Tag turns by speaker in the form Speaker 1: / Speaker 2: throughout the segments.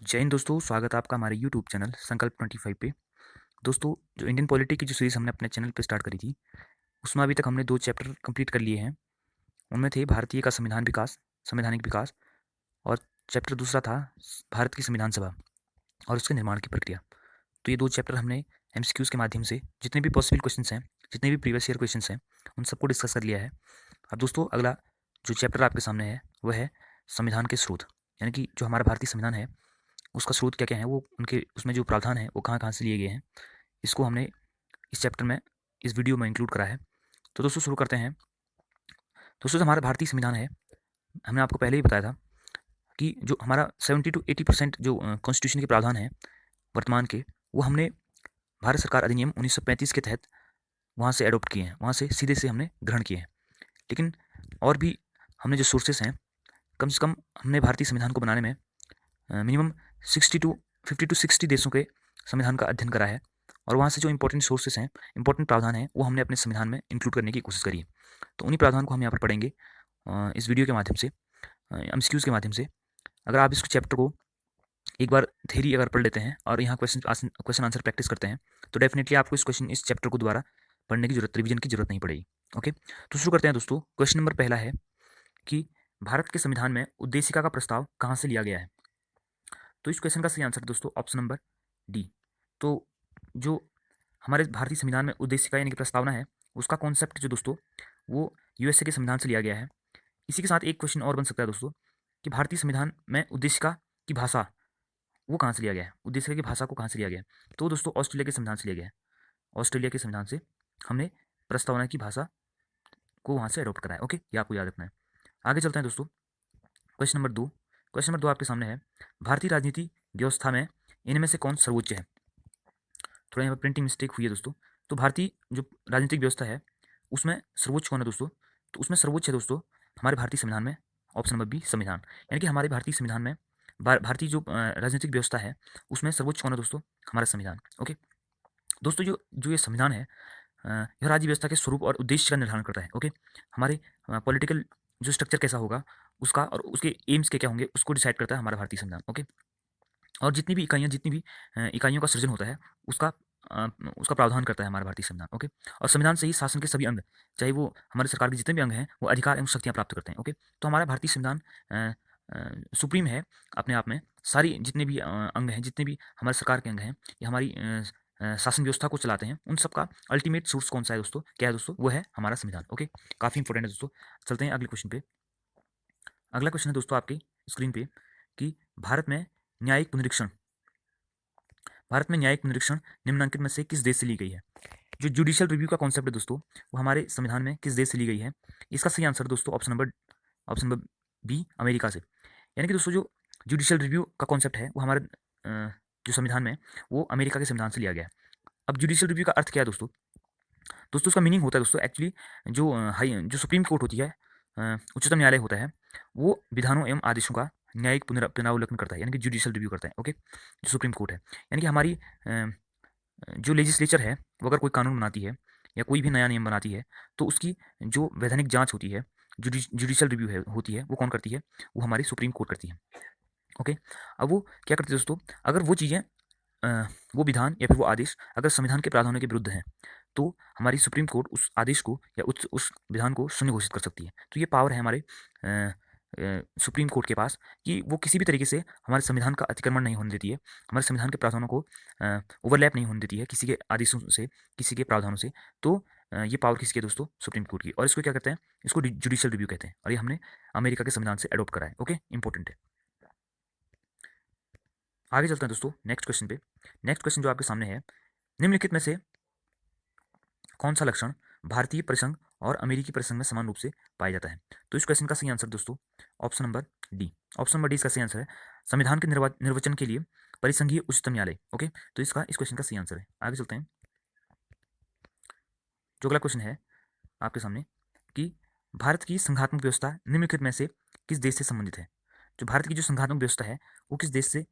Speaker 1: जय हिंद दोस्तों, स्वागत है आपका हमारे यूट्यूब चैनल संकल्प 25 पे। दोस्तों, जो इंडियन पॉलिटी की जो सीरीज़ हमने अपने चैनल पे स्टार्ट करी थी, उसमें अभी तक हमने 2 चैप्टर कंप्लीट कर लिए हैं। उनमें थे भारतीय का संवैधानिक विकास और चैप्टर दूसरा था भारत की संविधान सभा और उसके निर्माण की प्रक्रिया। तो ये 2 चैप्टर हमने एमसीक्यूज़ के माध्यम से जितने भी पॉसिबल क्वेश्चंस हैं, जितने भी प्रीवियस ईयर क्वेश्चंस हैं, उन सबको डिस्कस कर लिया है। अब दोस्तों, अगला जो चैप्टर आपके सामने है, वह है संविधान के स्रोत। यानी कि जो हमारा भारतीय संविधान है, उसका स्रोत क्या-क्या है, वो उनके उसमें जो प्रावधान है, वो कहाँ-कहाँ से लिए गए हैं, इसको हमने इस चैप्टर में, इस वीडियो में इंक्लूड करा है। तो दोस्तों शुरू करते हैं। दोस्तों, जो हमारा भारतीय संविधान है, हमने आपको पहले ही बताया था कि जो हमारा 70 टू 80% जो कॉन्स्टिट्यूशन के प्रावधान हैं वर्तमान के, वो हमने भारत सरकार अधिनियम 1935 के तहत वहाँ से एडॉप्ट किए हैं, वहाँ से सीधे से हमने ग्रहण किए हैं। लेकिन और भी हमने जो सोर्सेस हैं, कम से कम हमने भारतीय संविधान को बनाने में मिनिमम 50 टू 60 देशों के संविधान का अध्ययन करा है और वहाँ से जो इंपॉर्टेंट सोर्सेस हैं, इंपॉर्टेंट प्रावधान हैं, वो हमने अपने संविधान में इंक्लूड करने की कोशिश करी है। तो उन्हीं प्रावधान को हम यहाँ पर पढ़ेंगे इस वीडियो के माध्यम से, एमसीक्यूज़ के माध्यम से। अगर आप इस चैप्टर को एक बार थ्योरी अगर पढ़ लेते हैं और यहाँ क्वेश्चन आंसर प्रैक्टिस करते हैं, तो डेफिनेटली आपको इस चैप्टर को दोबारा पढ़ने की जरूरत, रिवीजन की जरूरत नहीं पड़ेगी। ओके, तो शुरू करते हैं दोस्तों। क्वेश्चन नंबर पहला है कि भारत के संविधान में उद्देशिका का प्रस्ताव कहाँ से लिया गया है। तो इस क्वेश्चन का सही आंसर दोस्तों ऑप्शन नंबर डी। तो जो हमारे भारतीय संविधान में उद्देशिका यानी कि प्रस्तावना है, उसका कॉन्सेप्ट जो दोस्तों, वो यूएसए के संविधान से लिया गया है। इसी के साथ एक क्वेश्चन और बन सकता है दोस्तों कि भारतीय संविधान में उद्देशिका की भाषा वो कहाँ से लिया गया है, उद्देशिका की भाषा को कहाँ से लिया गया है। तो दोस्तों ऑस्ट्रेलिया के संविधान से लिया गया है। ऑस्ट्रेलिया के संविधान से हमने प्रस्तावना की भाषा को वहाँ से अडोप्ट करा है। ओके, ये आपको याद रखना है। आगे चलते हैं दोस्तों। क्वेश्चन नंबर 2 आपके सामने है, भारतीय राजनीति व्यवस्था में इनमें से कौन सर्वोच्च है। थोड़ा यहाँ पर प्रिंटिंग मिस्टेक हुई है दोस्तों। तो भारतीय जो राजनीतिक व्यवस्था है, उसमें सर्वोच्च कौन है दोस्तों। तो उसमें सर्वोच्च है दोस्तों हमारे भारतीय संविधान में ऑप्शन नंबर बी, संविधान। यानी कि हमारे भारतीय संविधान में भारतीय जो राजनीतिक व्यवस्था है, उसमें सर्वोच्च कौन है दोस्तों, हमारा संविधान। ओके दोस्तों, जो जो ये संविधान है, यह राज्य व्यवस्था के स्वरूप और उद्देश्य का निर्धारण करता है। ओके, हमारे पॉलिटिकल जो स्ट्रक्चर कैसा होगा उसका और उसके एम्स क्या क्या होंगे, उसको डिसाइड करता है हमारा भारतीय संविधान। ओके, और जितनी भी इकाइयों का सृजन होता है, उसका अ, उसका प्रावधान करता है हमारा भारतीय संविधान। ओके, और संविधान से ही शासन के सभी अंग, चाहे वो हमारे सरकार के जितने भी अंग हैं, वो अधिकार एवं शक्तियाँ प्राप्त करते हैं। ओके, तो हमारा भारतीय संविधान सुप्रीम है अपने आप में। सारी जितने भी अंग हैं, जितने भी हमारे सरकार के अंग हैं, या हमारी शासन व्यवस्था को चलाते हैं, उन सबका अल्टीमेट सोर्स कौन सा है दोस्तों, क्या है दोस्तों, वो है हमारा संविधान। ओके, काफ़ी इंपॉर्टेंट है दोस्तों। चलते हैं अगले क्वेश्चन पे। अगला क्वेश्चन है दोस्तों आपकी स्क्रीन पे कि भारत में न्यायिक पुनरीक्षण भारत में न्यायिक पुनरीक्षण निम्नलिखित में से किस देश से ली गई है। जो जुडिशियल रिव्यू का कॉन्सेप्ट है दोस्तों, वो हमारे संविधान में किस देश से ली गई है। इसका सही आंसर दोस्तों ऑप्शन नंबर बी, अमेरिका से। यानी कि दोस्तों जो जुडिशियल रिव्यू का कॉन्सेप्ट है, वो हमारे जो संविधान में है, वो अमेरिका के संविधान से लिया गया है। अब जुडिशियल रिव्यू का अर्थ क्या है दोस्तों। दोस्तों उसका मीनिंग होता है दोस्तों, एक्चुअली जो सुप्रीम कोर्ट होती है, उच्चतम न्यायालय होता है, वो विधानों एवं आदेशों का न्यायिक पुनरावलोकन करता है, यानी कि जुडिशियल रिव्यू करता है। ओके, जो सुप्रीम कोर्ट है, यानी कि हमारी जो लेजिस्लेचर है, वो अगर कोई कानून बनाती है या कोई भी नया नियम बनाती है, तो उसकी जो वैधानिक जांच होती है, जुडिशियल रिव्यू है होती है, वो कौन करती है, वो हमारी सुप्रीम कोर्ट करती है। ओके, अब वो क्या करती है दोस्तों, अगर वो चीज़ें वो विधान या फिर वो आदेश अगर संविधान के प्रावधानों के विरुद्ध हैं, तो हमारी सुप्रीम कोर्ट उस आदेश को या उस विधान को शून्य घोषित कर सकती है। तो ये पावर है हमारे सुप्रीम कोर्ट के पास कि वो किसी भी तरीके से हमारे संविधान का अतिक्रमण नहीं होने देती है, हमारे संविधान के प्रावधानों को ओवरलैप नहीं होने देती है किसी के आदेशों से, किसी के प्रावधानों से। तो ये पावर किसकी है दोस्तों, सुप्रीम कोर्ट की। और इसको क्या कहते हैं, इसको जुडिशियल रिव्यू कहते हैं, और ये हमने अमेरिका के संविधान से अडोप्ट करा है। ओके, इंपॉर्टेंट है। आगे चलते हैं दोस्तों नेक्स्ट क्वेश्चन पे। नेक्स्ट क्वेश्चन जो आपके सामने है, निम्नलिखित में से कौन सा लक्षण भारतीय परिसंघ और अमेरिकी परिसंघ में समान रूप से पाया जाता है। तो इस क्वेश्चन का सही आंसर दोस्तों option number D. Option number D इसका सही आंसर है, संविधान के निर्वचन के लिए परिसंघीय उच्चतम न्यायालय। ओके, तो इस क्वेश्चन का सही आंसर है। आगे चलते हैं। जो अगला क्वेश्चन है आपके सामने कि भारत की संघात्मक व्यवस्था निम्नलिखित में से किस देश से संबंधित है। जो भारत की जो संघात्मक व्यवस्था है, वो किस देश से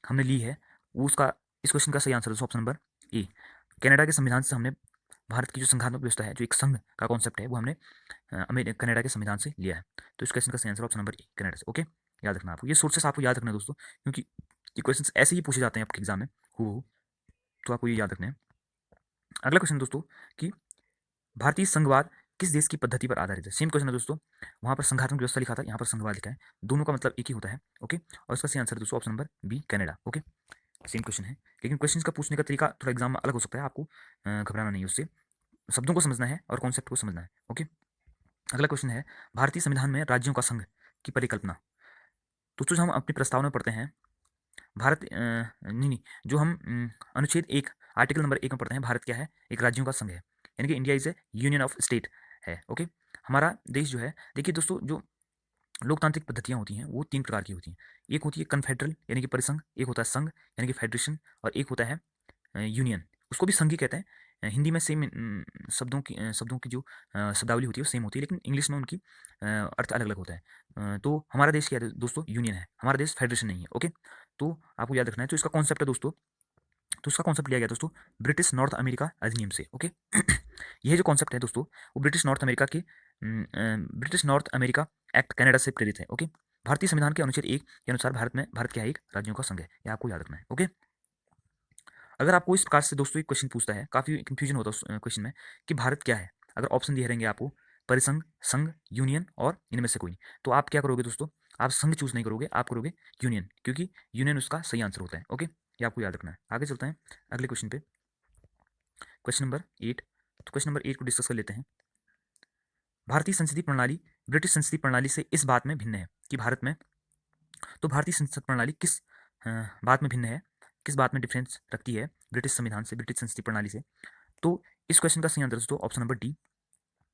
Speaker 1: हमने ली है, वो उसका इस क्वेश्चन का सही आंसर है ऑप्शन नंबर ए, कनाडा के संविधान से हमने भारत की जो संघात्मक व्यवस्था है, जो एक संघ का कॉन्सेप्ट है, वो हमने कनाडा के संविधान से लिया है। तो इस क्वेश्चन का सही answer option number A, Canada से। ओके, याद रखना आपको, ये सोर्सेस आपको याद रखना है दोस्तों, क्योंकि ये क्वेश्चन ऐसे ही पूछे जाते हैं आपके एग्जाम में हूबहू, तो आपको ये याद रखना है। अगला क्वेश्चन दोस्तों कि भारतीय संघवाद किस देश की पद्धति पर आधारित है। सेम क्वेश्चन है दोस्तों, वहाँ पर संघात्मक व्यवस्था लिखा था, यहाँ पर संघवाद लिखा है, दोनों का मतलब एक ही होता है। ओके, और इसका सही आंसर दोस्तों option number B, Canada. Okay, same question है, लेकिन क्वेश्चन का पूछने का तरीका थोड़ा एग्जाम में अलग हो सकता है, आपको घबराना नहीं है उससे, शब्दों को समझना है और कॉन्सेप्ट को समझना है। ओके, अगला क्वेश्चन है भारतीय संविधान में राज्यों का संघ की परिकल्पना। दोस्तों जो हम अपनी प्रस्तावना में पढ़ते हैं भारत नहीं नहीं जो हम अनुच्छेद 1 आर्टिकल नंबर 1 में पढ़ते हैं, भारत क्या है, एक राज्यों का संघ है, यानी कि India is A union of state है। ओके, हमारा देश जो है, देखिए दोस्तों जो लोकतांत्रिक पद्धतियाँ होती हैं वो 3 प्रकार की होती हैं। एक होती है कन्फेडरल यानी कि परिसंघ, एक होता है संघ यानी कि फेडरेशन, और एक होता है यूनियन, उसको भी संघ ही कहते हैं। हिंदी में सेम शब्दों की जो शब्दावली होती है वो सेम होती है, लेकिन इंग्लिश में उनकी अर्थ अलग अलग होता है। तो हमारा देश क्या है दोस्तों, यूनियन है, हमारा देश फेडरेशन नहीं है। ओके, तो आपको याद रखना है। तो इसका कॉन्सेप्ट है दोस्तों, तो इसका कॉन्सेप्ट लिया गया दोस्तों ब्रिटिश नॉर्थ अमेरिका अधिनियम से। ओके, यह जो कॉन्सेप्ट है दोस्तों वो British north America act Canada से प्रेरित है। ओके, भारतीय संविधान के अनुच्छेद 1 के अनुसार भारत क्या है, एक राज्यों का संघ है, यह आपको याद रखना है। ओके, अगर आपको इस प्रकार से दोस्तों एक क्वेश्चन पूछता है, काफ़ी कंफ्यूजन होता है उस क्वेश्चन में कि भारत क्या है, अगर ऑप्शन दिए रहेंगे आपको परिसंघ, संघ, यूनियन और इनमें से कोई, तो आप क्या करोगे दोस्तों, आप संघ चूज नहीं करोगे, आप करोगे यूनियन, क्योंकि यूनियन उसका सही आंसर होता है। ओके, ये आपको याद रखना है। आगे चलते हैं अगले क्वेश्चन पे, क्वेश्चन नंबर 8। तो क्वेश्चन नंबर 8 को डिस्कस कर लेते हैं। भारतीय संसदीय प्रणाली ब्रिटिश संसदीय प्रणाली से इस बात में भिन्न है कि भारत में, तो भारतीय संसद प्रणाली किस बात में भिन्न है, किस बात में डिफरेंस रखती है ब्रिटिश संविधान से, ब्रिटिश संसदीय प्रणाली से। तो इस क्वेश्चन का सही आंसर दोस्तों ऑप्शन नंबर डी,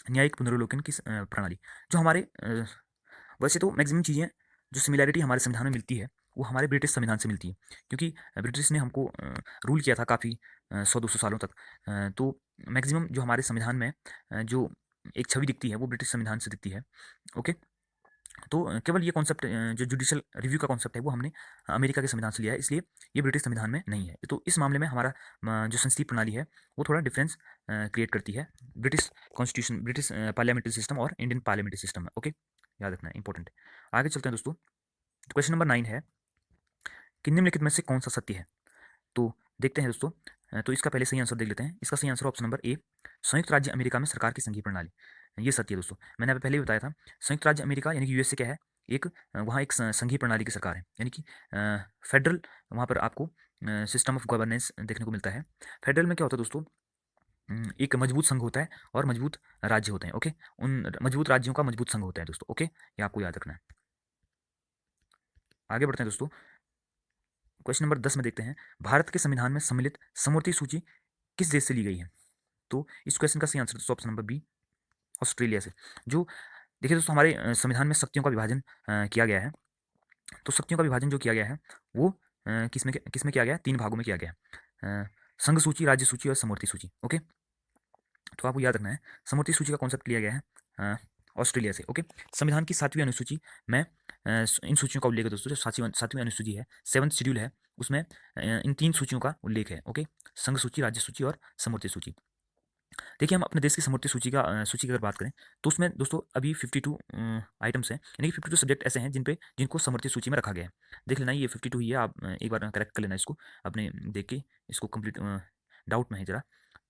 Speaker 1: न्यायिक पुनर्विलोकन की प्रणाली। जो हमारे वैसे तो मैक्सिमम चीज़ें जो सिमिलैरिटी हमारे संविधान में मिलती है वो हमारे ब्रिटिश संविधान से मिलती है, क्योंकि ब्रिटिश ने हमको रूल किया था काफ़ी 100-200 सालों तक। तो मैक्सिमम जो हमारे संविधान में जो एक छवि दिखती है वो ब्रिटिश संविधान से दिखती है। ओके, तो केवल ये कॉन्सेप्ट जो जुडिशल रिव्यू का कॉन्सेप्ट है वो हमने अमेरिका के संविधान से लिया है, इसलिए ये ब्रिटिश संविधान में नहीं है। तो इस मामले में हमारा जो संसदीय प्रणाली है वो थोड़ा डिफरेंस क्रिएट करती है British constitution, British parliamentary system और इंडियन पार्लियामेंट्री सिस्टम है। ओके, याद रखना है, इंपॉर्टेंट। आगे चलते हैं दोस्तों, क्वेश्चन नंबर 9 है कि निम्नलिखित में से कौन सा सत्य है। तो देखते हैं दोस्तों, तो इसका पहले सही आंसर देख लेते हैं। इसका सही आंसर ऑप्शन नंबर ए, संयुक्त राज्य अमेरिका में सरकार की संघीय प्रणाली, ये सत्य है दोस्तों। मैंने आपको पहले भी बताया था, संयुक्त राज्य अमेरिका यानी कि यूएसए क्या है, एक वहाँ एक संघीय प्रणाली की सरकार है, यानी कि फेडरल, वहाँ पर आपको सिस्टम ऑफ गवर्नेंस देखने को मिलता है। फेडरल में क्या होता है दोस्तों, एक मजबूत संघ होता है और मजबूत राज्य होते हैं। ओके, उन मजबूत राज्यों का मजबूत संघ होता है दोस्तों। ओके, ये आपको याद रखना है। आगे बढ़ते हैं दोस्तों, क्वेश्चन नंबर 10 में देखते हैं, भारत के संविधान में सम्मिलित समवर्ती सूची किस देश से ली गई है। तो इस क्वेश्चन का सही आंसर दोस्तों ऑप्शन नंबर बी, ऑस्ट्रेलिया से। जो देखिए दोस्तों हमारे संविधान में शक्तियों का विभाजन किया गया है, तो शक्तियों का विभाजन जो किया गया है वो किसमें किसमें किया गया है, 3 भागों में किया गया है, संघ सूची, राज्य सूची और समवर्ती सूची। ओके, तो आपको याद रखना है, समवर्ती सूची का कॉन्सेप्ट लिया गया है ऑस्ट्रेलिया से। ओके, संविधान की 7वीं अनुसूची में इन सूचियों का उल्लेख है दोस्तों। जो 7वीं अनुसूची है, 7th शेड्यूल है, उसमें इन 3 सूचियों का उल्लेख है। ओके, संघ सूची, राज्य सूची और समवर्ती सूची। देखिए हम अपने देश की समवर्ती सूची की अगर बात करें तो उसमें दोस्तों अभी 52 आइटम्स हैं, यानी कि 52 सब्जेक्ट ऐसे हैं जिनको समवर्ती सूची में रखा गया है। देख लेना, ये 52 ही है, आप एक बार करेक्ट कर लेना इसको अपने देख के, इसको कंप्लीट डाउट में है जरा,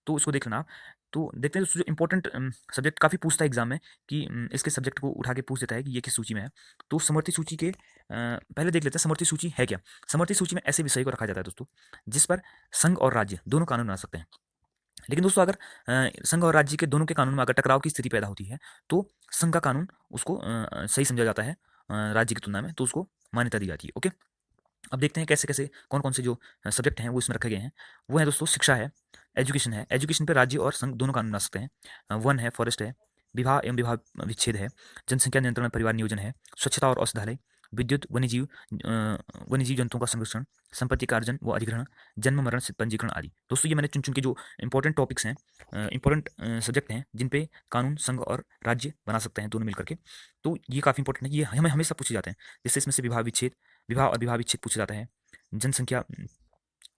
Speaker 1: तो इसको देख लेना आप। तो देखते हैं दोस्तों, जो इंपॉर्टेंट सब्जेक्ट काफ़ी पूछता है एग्जाम में कि इसके सब्जेक्ट को उठा के पूछ देता है कि ये किस सूची में है। तो समवर्ती सूची के पहले देख लेते हैं समवर्ती सूची है क्या। समवर्ती सूची में ऐसे विषय को रखा जाता है दोस्तों जिस पर संघ और राज्य दोनों कानून बना सकते हैं। लेकिन दोस्तों अगर संघ और राज्य के दोनों के कानून में अगर टकराव की स्थिति पैदा होती है तो संघ का कानून उसको सही समझा जाता है राज्य की तुलना में, तो उसको मान्यता दी जाती है। ओके, अब देखते हैं कैसे कैसे कौन कौन से जो सब्जेक्ट हैं वो इसमें रखे गए हैं। वो है दोस्तों शिक्षा है, एजुकेशन है, एजुकेशन पे राज्य और संघ दोनों कानून बना सकते हैं। वन है, फॉरेस्ट है, विवाह एवं विवाह विच्छेद है, जनसंख्या नियंत्रण और परिवार नियोजन है, स्वच्छता और औषधालय, विद्युत, वन्यजीव जंतुओं का संरक्षण, संपत्ति का अर्जन व अधिग्रहण, जन्म मरण से पंजीकरण आदि। दोस्तों ये मैंने चुन चुन के जो इंपॉर्टेंट टॉपिक्स हैं, इंपॉर्टेंट सब्जेक्ट हैं जिन पे कानून संघ और राज्य बना सकते हैं दोनों मिलकर के, तो ये काफ़ी इंपॉर्टेंट है, ये हमें हमेशा पूछे जाते हैं। जैसे इसमें से विवाह और विवाह विच्छेद पूछा जाता है, जनसंख्या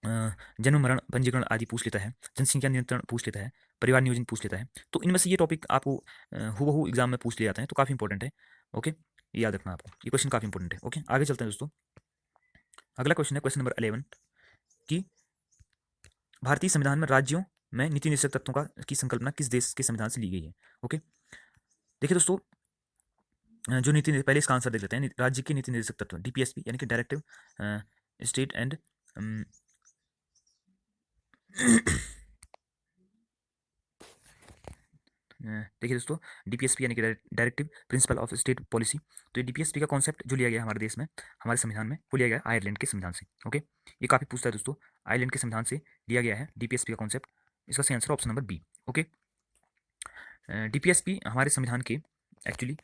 Speaker 1: जन्म मरण पंजीकरण आदि पूछ लेता है, जनसंख्या नियंत्रण पूछ लेता है, परिवार नियोजन पूछ लेता है। तो इनमें से ये टॉपिक आपको हूबहू एग्जाम में पूछ लिए जाते हैं, तो काफ़ी इंपॉर्टेंट है। ओके, ये याद रखना आपको, ये क्वेश्चन काफ़ी इंपॉर्टेंट है। ओके, आगे चलते हैं दोस्तों, अगला क्वेश्चन है क्वेश्चन नंबर 11 कि भारतीय संविधान में राज्यों में नीति निर्देशक तत्वों का की संकल्पना किस देश के संविधान से ली गई है। ओके, देखिए दोस्तों, जो पहले इसका आंसर देख लेते हैं। राज्य के नीति निर्देशक तत्व डीपीएसपी यानी कि डायरेक्टिव स्टेट एंड देखिए दोस्तों, डीपीएसपी यानी कि directive principle of state policy. तो ये डीपीएसपी का कॉन्सेप्ट जो लिया गया हमारे देश में, हमारे संविधान में, वो लिया गया आयरलैंड के संविधान से। ओके, ये काफी पूछता है दोस्तों, आयरलैंड के संविधान से लिया गया है डीपीएसपी का कॉन्सेप्ट। इसका सही answer option number B. Okay, DPSP हमारे संविधान के एक्चुअली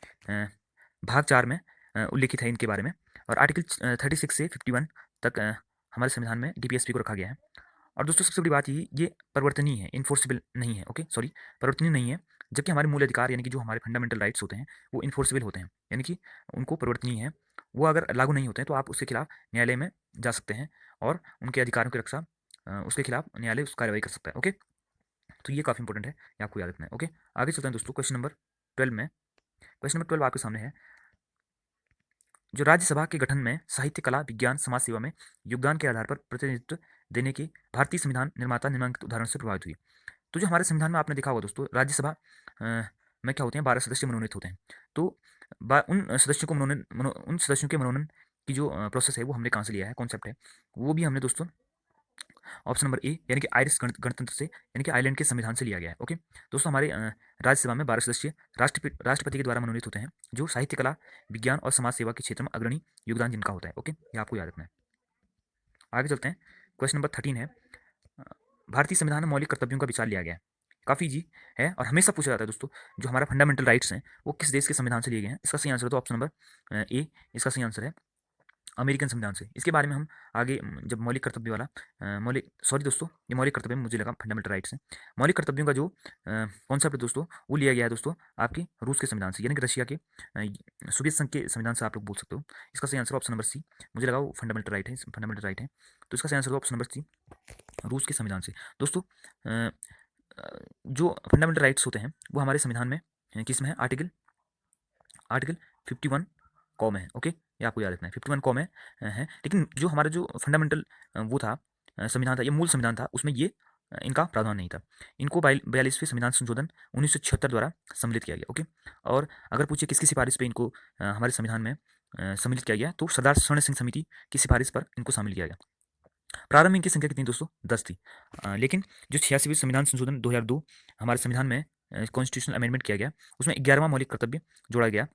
Speaker 1: भाग 4 में उल्लेखित है इनके बारे में, और आर्टिकल 36 से 51 तक हमारे संविधान में डीपीएसपी को रखा गया है। और दोस्तों सबसे बड़ी बात ये परिवर्तनीय है, इन्फोर्सेबल नहीं है। ओके, सॉरी, परिवर्तनीय नहीं है, जबकि हमारे मूल अधिकार यानी कि जो हमारे फंडामेंटल राइट्स होते हैं वो इन्फोर्सेबल होते हैं, यानी कि उनको परिवर्तनीय है। वो अगर लागू नहीं होते हैं तो आप उसके खिलाफ न्यायालय में जा सकते हैं और उनके अधिकारों की रक्षा उसके खिलाफ न्यायालय उस कार्रवाई कर सकता है। ओके, तो ये काफ़ी इंपॉर्टेंट है, ये आपको याद रखना है। ओके, आगे चलते हैं दोस्तों क्वेश्चन नंबर 12 में। क्वेश्चन नंबर 12 आपके सामने है, जो राज्यसभा के गठन में साहित्य, कला, विज्ञान, समाज सेवा में योगदान के आधार पर प्रतिनिधित्व देने के भारतीय संविधान निर्माता निम्नलिखित उदाहरण से प्रभावित हुई। तो जो हमारे संविधान में आपने देखा होगा दोस्तों, राज्यसभा में क्या होते हैं, 12 सदस्य मनोनीत होते हैं। तो उन सदस्यों के मनोनयन की जो प्रोसेस है वो हमने कहाँ से लिया है, कॉन्सेप्ट है, वो भी हमने दोस्तों ऑप्शन नंबर ए यानी कि आयरिश गणतंत्र से यानी कि आयरलैंड के संविधान से लिया गया है। ओके दोस्तों, हमारे राज्यसभा में 12 सदस्य राष्ट्रपति के द्वारा मनोनीत होते हैं, जो साहित्य, कला, विज्ञान और समाज सेवा के क्षेत्र में अग्रणी योगदान जिनका होता है। ओके, ये आपको याद रखना है। आगे चलते हैं, क्वेश्चन नंबर 13 है, भारतीय संविधान में मौलिक कर्तव्यों का विचार लिया गया है। काफ़ी इजी है और हमेशा पूछा जाता है दोस्तों, जो हमारा फंडामेंटल राइट्स हैं वो किस देश के संविधान से लिए गए हैं। इसका सही आंसर है तो ऑप्शन नंबर ए, इसका सही आंसर है अमेरिकन संविधान से। इसके बारे में हम आगे जब मौलिक कर्तव्य वाला मौलिक सॉरी दोस्तों, ये मौलिक कर्तव्य में मुझे लगा फंडामेंटल राइट्स हैं। मौलिक कर्तव्यों का जो कॉन्सेप्ट है दोस्तों, वो लिया गया है दोस्तों आपके रूस के संविधान से, यानी कि रशिया के सोवियत संघ के संविधान से आप लोग बोल सकते हो। इसका सही आंसर ऑप्शन नंबर सी, मुझे लगा वो फंडामेंटल राइट है, फंडामेंटल राइट है, तो इसका सही आंसर ऑप्शन नंबर सी, रूस के संविधान से। दोस्तों जो फंडामेंटल राइट्स होते हैं वो हमारे संविधान में किस में है, आर्टिकल 51 कॉम है। ओके, ये आपको याद रखना है, 51 कॉम है। लेकिन जो हमारा जो फंडामेंटल वो था संविधान था, ये मूल संविधान था, उसमें ये इनका प्रावधान नहीं था। इनको 42वें संविधान संशोधन 1976 द्वारा सम्मिलित किया गया। ओके, और अगर पूछे किसकी सिफारिश पे इनको हमारे संविधान में सम्मिलित किया गया, तो सरदार स्वर्ण सिंह समिति की सिफारिश पर इनको शामिल किया गया। प्रारंभ में इनकी संख्या कितनी दोस्तों, 10 थी, लेकिन जो 86वें संविधान संशोधन 2002 हमारे संविधान में कॉन्स्टिट्यूशनल अमेंडमेंट किया गया, उसमें 11वां मौलिक कर्तव्य जोड़ा गया,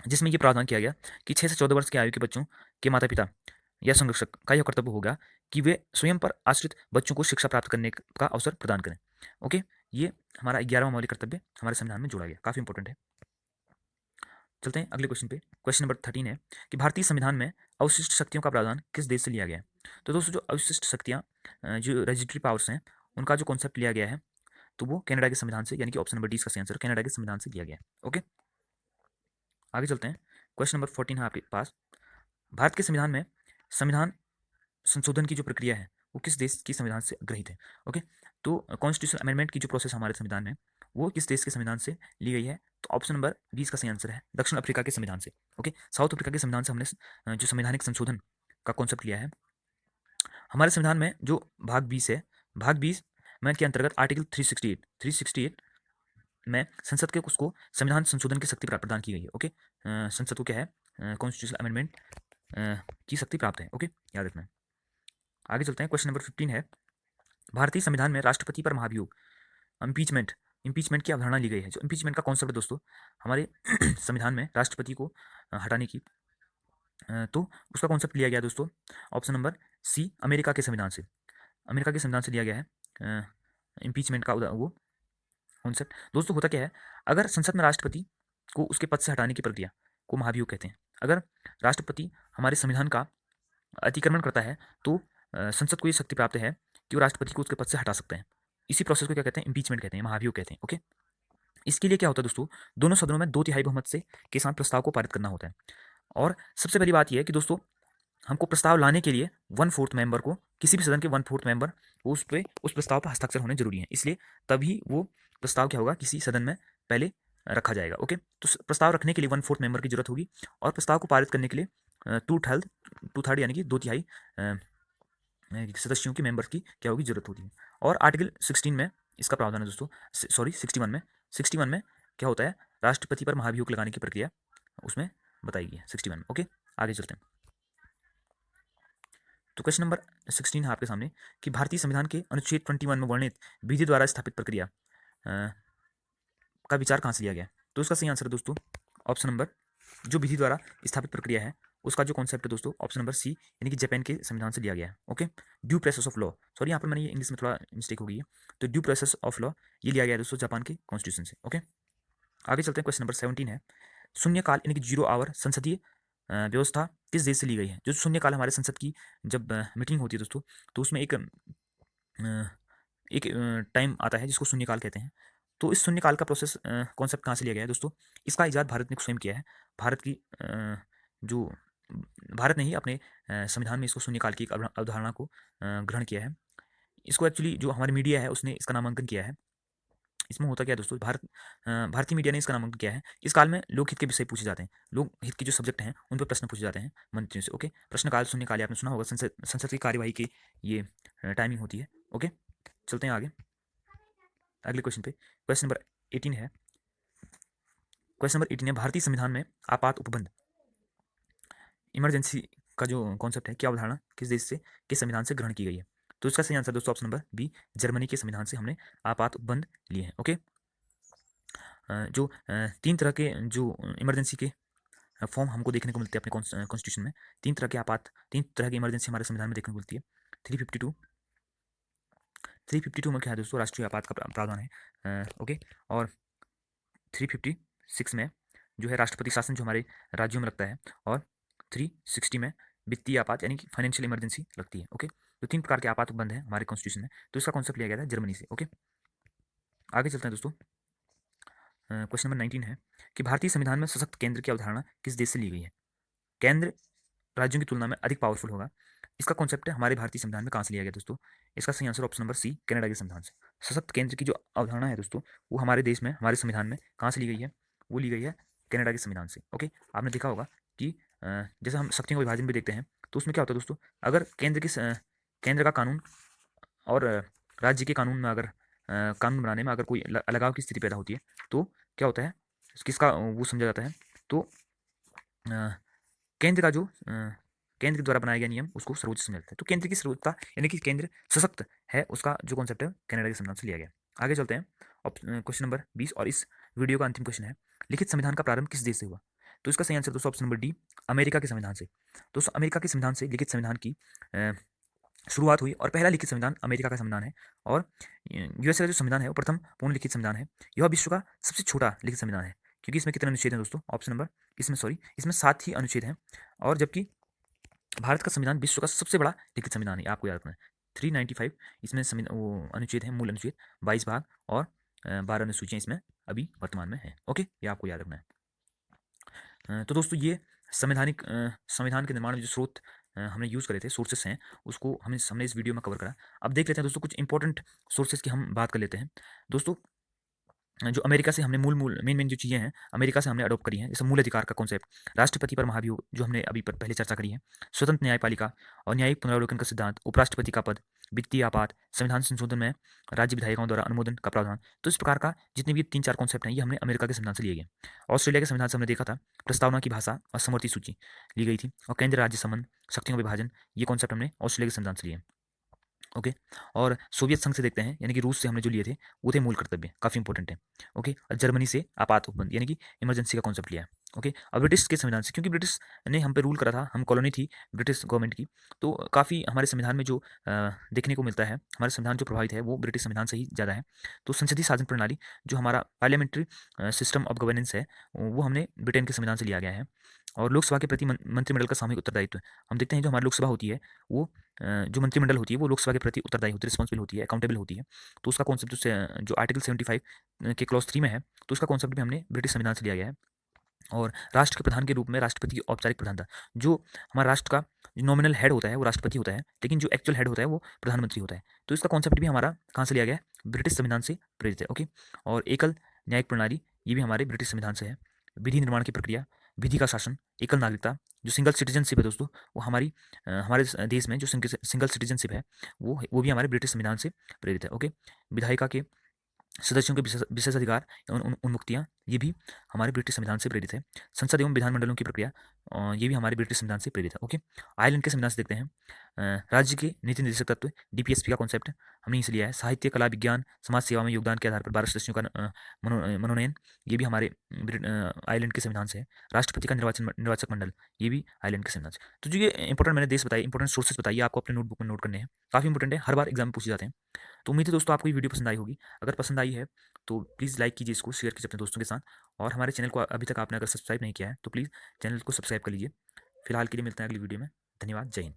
Speaker 1: जिसमें ये प्रावधान किया गया कि 6 से 14 वर्ष की आयु के बच्चों के माता पिता या संरक्षक का यह कर्तव्य होगा कि वे स्वयं पर आश्रित बच्चों को शिक्षा प्राप्त करने का अवसर प्रदान करें। ओके, ये हमारा 11वां मौलिक कर्तव्य हमारे संविधान में जोड़ा गया, काफ़ी इंपॉर्टेंट है। चलते हैं अगले क्वेश्चन पे। क्वेश्चन नंबर 13 है कि भारतीय संविधान में अवशिष्ट शक्तियों का प्रावधान किस देश से लिया गया है। तो दोस्तों, जो अवशिष्ट शक्तियाँ जो रेजिस्ट्री पावर्स हैं, उनका जो कॉन्सेप्ट लिया गया है, तो वो कनाडा के संविधान से, यानी कि ऑप्शन नंबर डी इसका सही आंसर कनाडा के संविधान से लिया गया है। ओके, आगे चलते हैं, क्वेश्चन नंबर 14 है आपके पास, भारत के संविधान में संविधान संशोधन की जो प्रक्रिया है वो किस देश के संविधान से ग्रहित है। ओके, तो कॉन्स्टिट्यूशन अमेंडमेंट की जो प्रोसेस हमारे संविधान में, वो किस देश के संविधान से ली गई है, तो ऑप्शन नंबर बी इसका सही आंसर है दक्षिण अफ्रीका के संविधान से। ओके, साउथ अफ्रीका के संविधान से हमने जो संवैधानिक संशोधन का कॉन्सेप्ट लिया है। हमारे संविधान में जो भाग 20 है, भाग 20 में के अंतर्गत आर्टिकल 368 में संसद के उसको संविधान संशोधन की शक्ति प्रदान की गई है। ओके, संसद को क्या है, कॉन्स्टिट्यूशनल अमेंडमेंट की शक्ति प्राप्त है। ओके, याद रखना है। आगे चलते हैं, क्वेश्चन नंबर 15 है, भारतीय संविधान में राष्ट्रपति पर महाभियोग इम्पीचमेंट की अवधारणा ली गई है। जो इम्पीचमेंट का कॉन्सेप्ट है दोस्तों, हमारे संविधान में राष्ट्रपति को हटाने की, तो उसका कॉन्सेप्ट लिया गया दोस्तों ऑप्शन नंबर सी, अमेरिका के संविधान से। अमेरिका के संविधान से लिया गया है इम्पीचमेंट का वो कॉन्सेप्ट। दोस्तों होता क्या है, अगर संसद में राष्ट्रपति को उसके पद से हटाने की प्रक्रिया को महाभियोग कहते हैं। अगर राष्ट्रपति हमारे संविधान का अतिक्रमण करता है तो संसद को ये शक्ति प्राप्त है कि वो राष्ट्रपति को उसके पद से हटा सकते हैं। इसी प्रोसेस को क्या कहते हैं, इम्पीचमेंट कहते हैं, महाभियोग कहते हैं। ओके, इसके लिए क्या होता है दोस्तों, दोनों सदनों में 2/3 बहुमत से के साथ प्रस्ताव को पारित करना होता है। और सबसे पहली बात यह है कि दोस्तों, हमको प्रस्ताव लाने के लिए 1/4 मेंबर को, किसी भी सदन के 1/4 मेंबर उस प्रस्ताव पर हस्ताक्षर होने जरूरी है। इसलिए तभी वो प्रस्ताव क्या होगा, किसी सदन में पहले रखा जाएगा। ओके, तो प्रस्ताव रखने के लिए 1/4 मेंबर की जरूरत होगी, और प्रस्ताव को पारित करने के लिए टू थर्ड यानी कि 2/3 सदस्यों की मेंबर्स की क्या होगी, जरूरत होती है। और आर्टिकल 16 में इसका प्रावधान है दोस्तों, सॉरी 61 में क्या होता है, राष्ट्रपति पर महाभियोग लगाने की प्रक्रिया उसमें बताई गई है 61 में। ओके, आगे चलते हैं। तो क्वेश्चन नंबर 16 है आपके सामने कि भारतीय संविधान के अनुच्छेद 21 में वर्णित विधि द्वारा स्थापित प्रक्रिया का विचार कहाँ से लिया गया है? तो इसका सही आंसर है दोस्तों ऑप्शन नंबर, जो विधि द्वारा स्थापित प्रक्रिया है उसका जो कॉन्सेप्ट है दोस्तों, ऑप्शन नंबर सी यानी कि जापान के संविधान से लिया गया है। Okay, due process of law, sorry यहाँ पर मैंने ये इंग्लिश में थोड़ा मिस्टेक हो गई है, तो ड्यू प्रोसेस ऑफ लॉ ये लिया गया है दोस्तों जापान के कॉन्स्टिट्यूशन से। ओके, आगे चलते हैं। क्वेश्चन नंबर 17 है, शून्यकाल यानी कि 0 आवर संसदीय व्यवस्था किस देश से ली गई है? जो शून्यकाल हमारे संसद की जब मीटिंग होती है दोस्तों, तो उसमें एक टाइम आता है जिसको शून्यकाल कहते हैं। तो इस शून्यकाल का प्रोसेस कॉन्सेप्ट कहाँ से लिया गया है दोस्तों? इसका इजाद भारत ने स्वयं किया है। भारत की जो भारत ने ही अपने संविधान में इसको शून्यकाल की एक अवधारणा को ग्रहण किया है। इसको एक्चुअली जो हमारी मीडिया है उसने इसका नामांकन किया है। इसमें होता क्या है दोस्तों, भारतीय मीडिया ने इसका नामांकन किया है। इस काल में लोकहित के विषय पूछे जाते हैं, लोक हित के जो सब्जेक्ट हैं उन पर प्रश्न पूछे जाते हैं मंत्रियों से। ओके, प्रश्नकाल शून्यकाल आपने सुना होगा, संसद की कार्यवाही की ये टाइमिंग होती है। ओके, चलते हैं आगे अगले क्वेश्चन पे। क्वेश्चन नंबर 18 है, भारतीय संविधान में आपात उपबंध इमरजेंसी का जो कॉन्सेप्ट है, क्या अवधारणा किस देश से, किस संविधान से ग्रहण की गई है? तो इसका सही आंसर दोस्तों ऑप्शन नंबर बी, जर्मनी के संविधान से हमने आपात उपबंध लिए हैं। ओके, जो 3 तरह के जो इमरजेंसी के फॉर्म हमको देखने को मिलते हैं अपने कॉन्स्टिट्यूशन में, 3 तरह की इमरजेंसी हमारे संविधान में देखने को मिलती है। 352 में क्या है दोस्तों, राष्ट्रीय आपात का प्रावधान है। ओके, और 356 में जो है राष्ट्रपति शासन जो हमारे राज्यों में लगता है, और 360 में वित्तीय आपात यानी कि फाइनेंशियल इमरजेंसी लगती है। ओके, तो 3 प्रकार के आपात उपबंध है हमारे कॉन्स्टिट्यूशन में, तो इसका कॉन्सेप्ट लिया गया था जर्मनी से। ओके, आगे चलते हैं दोस्तों। क्वेश्चन नंबर 19 है कि भारतीय संविधान में सशक्त केंद्र की अवधारणा किस देश से ली गई है? केंद्र राज्यों की तुलना में अधिक पावरफुल होगा, इसका कॉन्सेप्ट है हमारे भारतीय संविधान में कहाँ से लिया गया दोस्तों? इसका सही answer option number C, Canada के संविधान से। सशक्त केंद्र की जो अवधारणा है दोस्तों, वो हमारे देश में हमारे संविधान में कहाँ से ली गई है? वो ली गई है कनाडा के संविधान से। ओके, आपने देखा होगा कि जैसे हम शक्तियों का विभाजन भी देखते हैं, तो उसमें क्या होता है दोस्तों, अगर केंद्र का कानून और राज्य के कानून में अगर कानून बनाने में अगर कोई अलगाव की स्थिति पैदा होती है, तो क्या होता है, किसका वो समझा जाता है, तो केंद्र का जो केंद्र के द्वारा बनाया गया नियम उसको सर्वोच्च समझा जाता है। तो केंद्र की सर्वोच्चता यानी कि केंद्र सशक्त है, उसका जो कॉन्सेप्ट है कनाडा के संविधान से लिया गया। आगे चलते हैं क्वेश्चन नंबर 20, और इस वीडियो का अंतिम क्वेश्चन है, लिखित संविधान का प्रारंभ किस देश से हुआ? तो इसका सही आंसर दोस्तों ऑप्शन नंबर डी, अमेरिका के संविधान से। दोस्तों अमेरिका के संविधान से लिखित संविधान की शुरुआत हुई, और पहला लिखित संविधान अमेरिका का संविधान है, और यूएसए का जो संविधान है वो प्रथम पूर्ण लिखित संविधान है। यह विश्व का सबसे छोटा लिखित संविधान है, क्योंकि इसमें कितने अनुच्छेद हैं दोस्तों, ऑप्शन नंबर इसमें 7 ही अनुच्छेद हैं, और जबकि भारत का संविधान विश्व का सबसे बड़ा लिखित संविधान है, आपको याद रखना है। 395 इसमें वो अनुच्छेद है, मूल अनुच्छेद 22 भाग, और 12 अनुसूचियाँ इसमें अभी वर्तमान में है। ओके, ये आपको याद रखना है। तो दोस्तों ये संविधान के निर्माण में जो स्रोत हमने यूज़ करे थे, सोर्सेस हैं, उसको हमने इस वीडियो में कवर करा। अब देख लेते हैं दोस्तों कुछ इंपॉर्टेंट सोर्सेस की हम बात कर लेते हैं दोस्तों। जो अमेरिका से हमने मेन जो चीज़ें हैं अमेरिका से हमने अडॉप्ट करी हैं, जैसे मूल अधिकार का कॉन्सेप्ट, राष्ट्रपति पर महाभियोग जो हमने अभी पहले चर्चा करी है, स्वतंत्र न्यायपालिका और न्यायिक पुनरावलोकन का सिद्धांत, उपराष्ट्रपति का पद, वित्तीय आपात, संविधान संशोधन में राज्य विधायिकाओं द्वारा अनुमोदन का प्रावधान। तो इस प्रकार का जितने भी 3-4 कॉन्सेप्ट हैं ये हमने अमेरिका के संविधान से लिए गए। ऑस्ट्रेलिया के संविधान से हमने देखा था प्रस्तावना की भाषा और समवर्ती सूची ली गई थी, और केंद्र राज्य संबंध, शक्तियों का विभाजन, ये कॉन्सेप्ट हमने ऑस्ट्रेलिया के संविधान से लिए। ओके, और सोवियत संघ से देखते हैं, यानी कि रूस से हमने जो लिए थे वो थे मूल कर्तव्य, काफ़ी इंपॉर्टेंट है। ओके, और जर्मनी से आपात उपबंध यानी कि इमरजेंसी का कॉन्सेप्ट लिया है। ओके, और ब्रिटिश के संविधान से, क्योंकि ब्रिटिश ने हम पे रूल करा था, हम कॉलोनी थी ब्रिटिश गवर्नमेंट की, तो काफ़ी हमारे संविधान में जो देखने को मिलता है, हमारा संविधान जो प्रभावित है वो ब्रिटिश संविधान से ही ज़्यादा है। तो संसदीय शासन प्रणाली जो हमारा पार्लियामेंट्री सिस्टम ऑफ गवर्नेंस है वो हमने ब्रिटेन के संविधान से लिया गया है। और लोकसभा के प्रति मंत्रिमंडल का सामूहिक उत्तरदायित्व, हम देखते हैं जो हमारी लोकसभा होती है वो जो मंत्रिमंडल होती है वो लोकसभा के प्रति उत्तरदायी होती है, रिस्पॉन्सिबल होती है, अकाउंटेबल होती है। तो उसका कॉन्सेप्ट जो आर्टिकल 75 के क्लॉज 3 में है, तो उसका कॉन्सेप्ट भी हमने ब्रिटिश संविधान से लिया गया है। और राष्ट्र के प्रधान के रूप में राष्ट्रपति की औपचारिक प्रधानता, जो हमारा राष्ट्र का नॉमिनल हेड होता है वो राष्ट्रपति होता है, लेकिन जो एक्चुअल हेड होता है वो प्रधानमंत्री होता है। तो इसका कॉन्सेप्ट भी हमारा कहाँ से लिया गया है, ब्रिटिश संविधान से प्रेरित है। ओके, और एकल न्यायिक प्रणाली ये भी हमारे ब्रिटिश संविधान से है। विधि निर्माण की प्रक्रिया विधि का शासन, एकल नागरिकता, जो सिंगल सिटीजनशिप है दोस्तों, वो हमारे देश में जो सिंगल सिटीजनशिप है वो भी हमारे ब्रिटिश संविधान से प्रेरित है। ओके, विधायिका के सदस्यों के विशेष अधिकार एवं उन्मुक्तियाँ, ये भी हमारे ब्रिटिश संविधान से प्रेरित है। संसद एवं विधानमंडलों की प्रक्रिया, ये भी हमारे ब्रिटिश संविधान से प्रेरित है। ओके, आयरलैंड के संविधान से देखते हैं। राज्य के नीति निर्देशक तत्व, डीपीएसपी का कॉन्सेप्ट हमने इसे लिया है। साहित्य, कला, विज्ञान, समाज सेवा में योगदान के आधार पर 12 सदस्यों का मनोनयन, ये भी हमारे आयरलैंड के संविधान से है। राष्ट्रपति का निर्वाचक मंडल, ये भी आयरलैंड के संविधान से। तो जो ये इंपॉर्टेंट मैंने देश बताए, इंपॉर्टेंट सोर्सेज बताइए, आपको अपने नोटबुक में नोट करने हैं। काफ़ी इंपॉर्टेंट है, हर बार एग्जाम में पूछे जाते हैं। तो उम्मीद है दोस्तों आपको ये वीडियो पसंद आई होगी। अगर पसंद आई है तो प्लीज़ लाइक कीजिए, इसको शेयर कीजिए अपने दोस्तों के साथ, और हमारे चैनल को अभी तक आपने अगर सब्सक्राइब नहीं किया है तो प्लीज़ चैनल को सब्सक्राइब कर लीजिए। फिलहाल के लिए मिलते हैं अगली वीडियो में। धन्यवाद, जय हिंद।